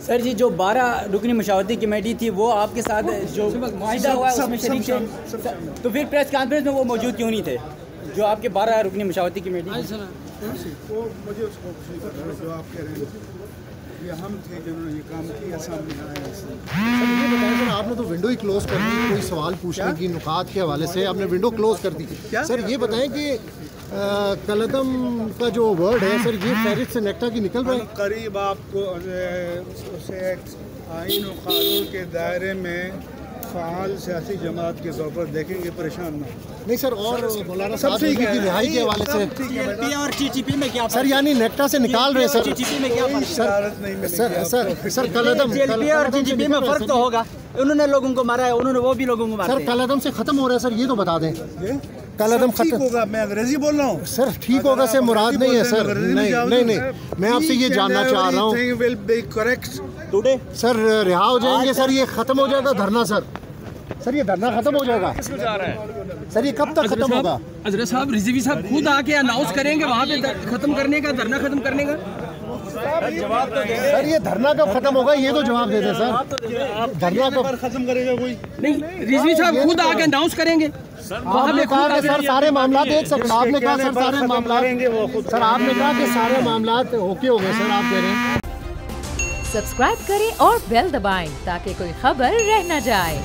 Sir जी, जो 12 रुकनी मशावरती committee थी वो आपके साथ जो मुआहिदा हुआ है उसमें शरीक थे, तो फिर प्रेस कॉन्फ्रेंस में वो मौजूद क्यों नहीं थे? जो आपके 12 रुकनी मशावरती कमेटी वो मुझे उसको जो आप कह रहे हैं ये हम थे जिन्होंने ये काम किया, सामने आया। सर ये बताएं सर, आपने तो विंडो ही क्लोज कर दी, कोई सवाल पूछने की नुकात के हवाले से आपने विंडो क्लोज कर दी। सर ये बताएं कि कलदम का जो वर्ड है सर, ये फहरिस्त से नेक्टा की निकल रहा है? करीब आपको उसे आइन और कानून के दायरे में फ़ाल सियासी जमात के तौर पर देखेंगे, परेशान ना। नहीं सर, और मौलाना साहब की रिहाई के हवाले से TLP और TTP में क्या सर, यानी नेक्टा से निकाल रहे सर? TTP में क्या सर कलदम TLP और TTP में फर्क तो होगा। उन्होंने लोगों को मारा है, उन्होंने वो भी लोगों को मारा है। सर कलदम से खत्म हो रहा है सर, ये तो बता दें। कलदम खत्म होगा? मैं अंग्रेजी बोल रहा हूँ सर। ठीक होगा से मुराद नहीं है सर, नहीं, मैं आपसे ये जानना चाह रहा हूँ सर, रिहा हो जाएंगे सर, ये खत्म हो जाएगा धरना सर ये धरना खत्म हो जाएगा सर, ये कब तक खत्म होगा? अजरा साहब, रिजवी साहब खुद आके अनाउंस करेंगे वहाँ पे खत्म करने का, धरना खत्म करने का। जवाब तो सर ये धरना कब खत्म होगा, ये तो जवाब दे दें सर। धरना कब खत्म करेगा कोई? नहीं, रिजवी साहब खुद आके अनाउंस करेंगे। आपने कहा कि सर सारे मामला एक सेकंड, आपने कहा सर सारे मामला, सर आपने कहा कि सारे मामला ओके हो गए सर, आप कह रहे हैं। सब्सक्राइब करें और बेल दबाएं ताकि कोई खबर रह न जाए।